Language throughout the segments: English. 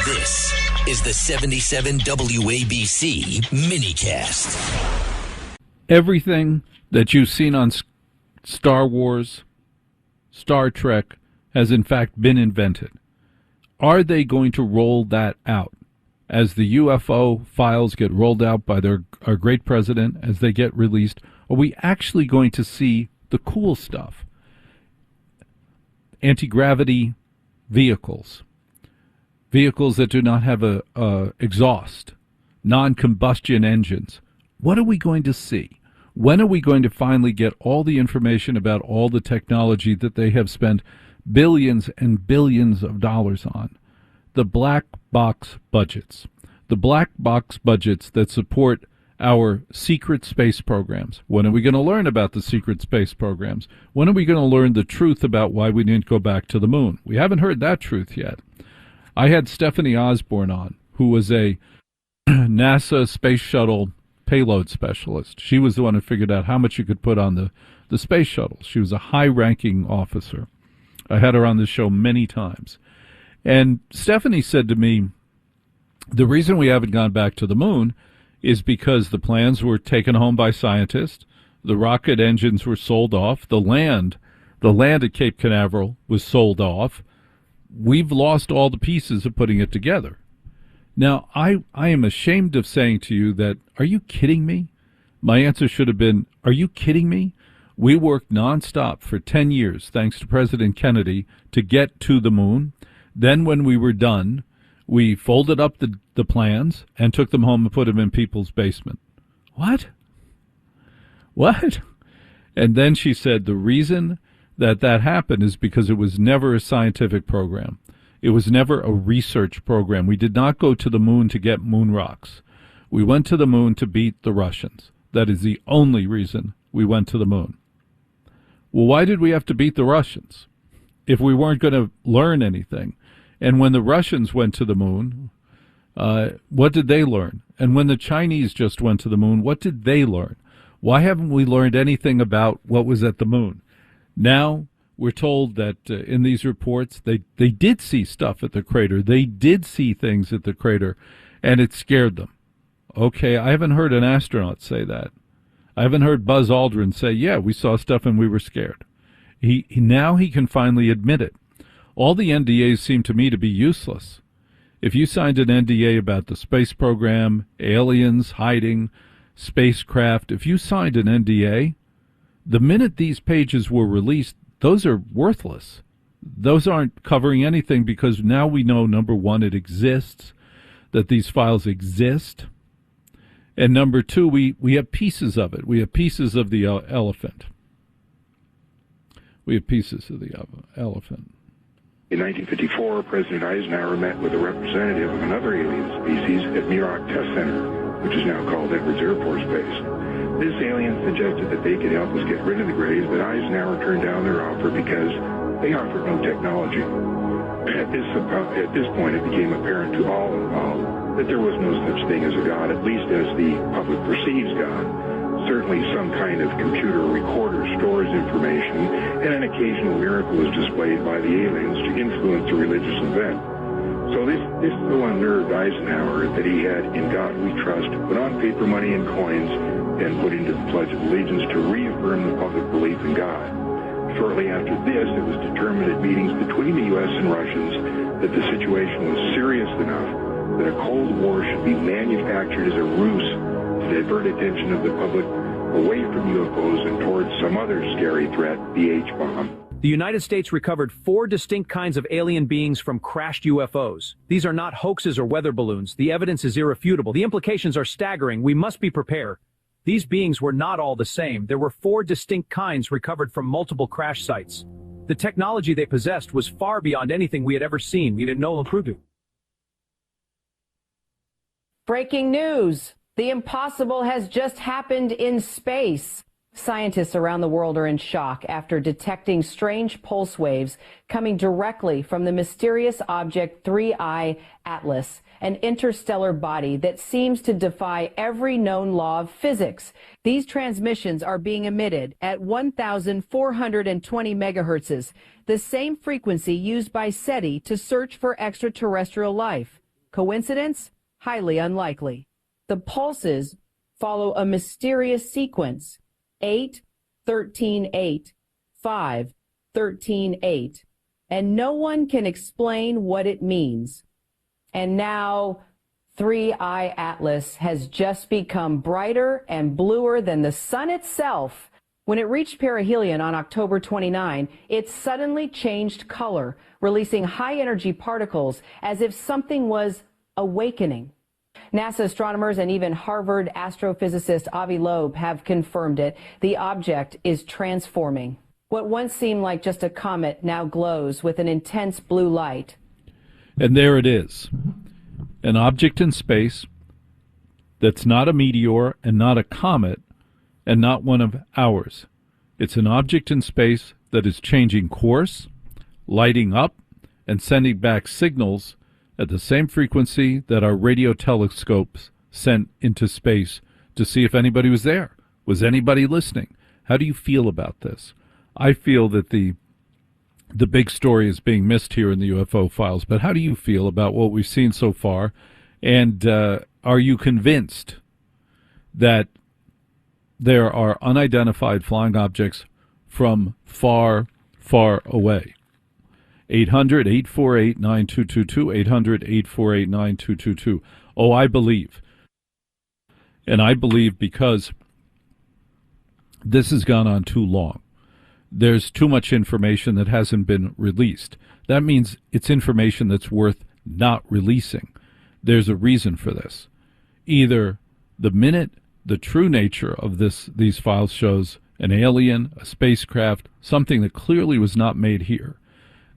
This is the 77 WABC minicast. Everything that you've seen on Star Wars, Star Trek, has in fact been invented. Are they going to roll that out? As the UFO files get rolled out by our great president, as they get released, are we actually going to see the cool stuff? Anti-gravity vehicles that do not have a exhaust, non-combustion engines. What are we going to see? When are we going to finally get all the information about all the technology that they have spent billions and billions of dollars on? The black box budgets. The black box budgets that support our secret space programs. When are we going to learn about the secret space programs? When are we going to learn the truth about why we didn't go back to the moon? We haven't heard that truth yet. I had Stephanie Osborne on, who was a NASA space shuttle payload specialist. She was the one who figured out how much you could put on the space shuttle. She was a high-ranking officer. I had her on the show many times. And Stephanie said to me, the reason we haven't gone back to the moon is because the plans were taken home by scientists, the rocket engines were sold off, the land at Cape Canaveral was sold off. We've lost all the pieces of putting it together. Now, I am ashamed of saying to you that, are you kidding me? My answer should have been, are you kidding me? We worked nonstop for 10 years, thanks to President Kennedy, to get to the moon. Then when we were done, we folded up the plans and took them home and put them in people's basement. What? And then she said the reason that happened is because it was never a scientific program. It was never a research program. We did not go to the moon to get moon rocks. We went to the moon to beat the Russians. That is the only reason we went to the moon. Well, why did we have to beat the Russians if we weren't going to learn anything? And when the Russians went to the moon, what did they learn? And when the Chinese just went to the moon, what did they learn? Why haven't we learned anything about what was at the moon? Now we're told that in these reports they did see stuff at the crater. They did see things at the crater, and it scared them. Okay, I haven't heard an astronaut say that. I haven't heard Buzz Aldrin say, yeah, we saw stuff and we were scared. Now he can finally admit it. All the NDAs seem to me to be useless. If you signed an NDA about the space program, aliens, hiding, spacecraft, if you signed an NDA, the minute these pages were released, those are worthless. Those aren't covering anything because now we know, number one, it exists, that these files exist. And number two, we have pieces of it. We have pieces of the elephant. We have pieces of the elephant. In 1954, President Eisenhower met with a representative of another alien species at Muroc Test Center, which is now called Edwards Air Force Base. This alien suggested that they could help us get rid of the Greys, but Eisenhower turned down their offer because they offered no technology. At this point, it became apparent to all involved that there was no such thing as a God, at least as the public perceives God. Certainly some kind of computer recorder stores information, and an occasional miracle is displayed by the aliens to influence a religious event. So this so unnerved Eisenhower that he had "In God We Trust" put on paper money and coins and put into the Pledge of Allegiance to reaffirm the public belief in God. Shortly after this, it was determined at meetings between the U.S. and Russians that the situation was serious enough that a Cold War should be manufactured as a ruse to divert attention of the public away from UFOs and towards some other scary threat, the H-bomb. The United States recovered 4 distinct kinds of alien beings from crashed UFOs. These are not hoaxes or weather balloons. The evidence is irrefutable. The implications are staggering. We must be prepared. These beings were not all the same. There were 4 distinct kinds recovered from multiple crash sites. The technology they possessed was far beyond anything we had ever seen. We didn't know improved. Breaking news. The impossible has just happened in space. Scientists around the world are in shock after detecting strange pulse waves coming directly from the mysterious object 3I Atlas, an interstellar body that seems to defy every known law of physics. These transmissions are being emitted at 1,420 megahertzes, the same frequency used by SETI to search for extraterrestrial life. Coincidence? Highly unlikely. The pulses follow a mysterious sequence: 8, 13, 8, 5, 13, 8, and no one can explain what it means. And now 3I Atlas has just become brighter and bluer than the sun itself. When it reached perihelion on October 29, it suddenly changed color, releasing high-energy particles as if something was awakening. NASA astronomers and even Harvard astrophysicist Avi Loeb have confirmed it. The object is transforming. What once seemed like just a comet now glows with an intense blue light. And there it is. An object in space that's not a meteor and not a comet and not one of ours. It's an object in space that is changing course, lighting up, and sending back signals at the same frequency that our radio telescopes sent into space to see if anybody was there. Was anybody listening? How do you feel about this? I feel that the big story is being missed here in the UFO files, but how do you feel about what we've seen so far? And are you convinced that there are unidentified flying objects from far, far away? 800-848-9222, 800-848-9222. Oh, I believe. And I believe because this has gone on too long. There's too much information that hasn't been released. That means it's information that's worth not releasing. There's a reason for this. Either the minute the true nature of these files shows an alien, a spacecraft, something that clearly was not made here,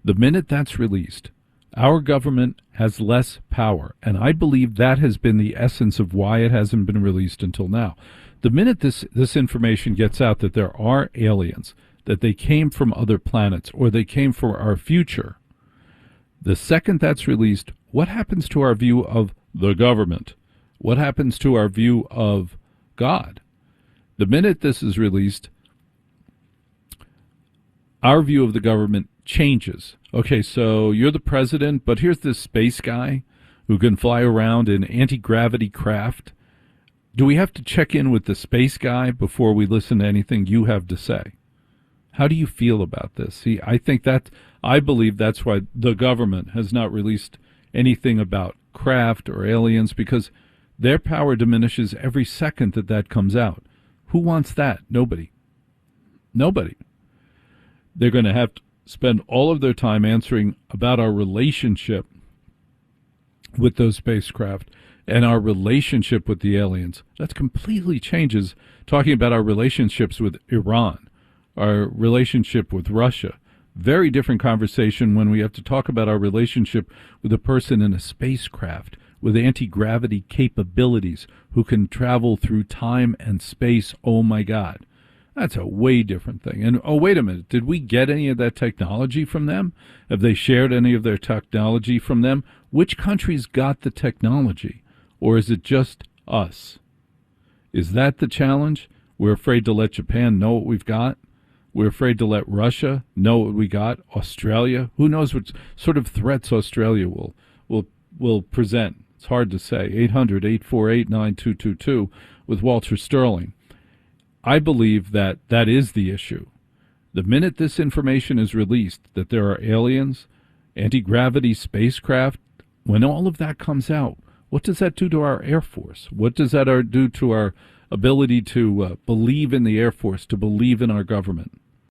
the minute that's released, our government has less power. And I believe that has been the essence of why it hasn't been released until now. The minute this information gets out that there are aliens, that they came from other planets, or they came from our future, the second that's released, what happens to our view of the government? What happens to our view of God? The minute this is released, our view of the government changes. Okay, so you're the president, but here's this space guy who can fly around in anti-gravity craft. Do we have to check in with the space guy before we listen to anything you have to say? How do you feel about this? See, I believe that's why the government has not released anything about craft or aliens, because their power diminishes every second that comes out. Who wants that? Nobody. Nobody. They're going to have to spend all of their time answering about our relationship with those spacecraft and our relationship with the aliens. That completely changes talking about our relationships with Iran, our relationship with Russia. Very different conversation when we have to talk about our relationship with a person in a spacecraft with anti-gravity capabilities who can travel through time and space. Oh my God. That's a way different thing. And oh, wait a minute. Did we get any of that technology from them? Have they shared any of their technology from them? Which countries got the technology? Or is it just us? Is that the challenge? We're afraid to let Japan know what we've got. We're afraid to let Russia know what we got. Australia. Who knows what sort of threats Australia will present. It's hard to say. 800-848-9222 with Walter Sterling. I believe that is the issue. The minute this information is released, that there are aliens, anti-gravity spacecraft, when all of that comes out, what does that do to our Air Force? What does that do to our ability to believe in the Air Force, to believe in our government?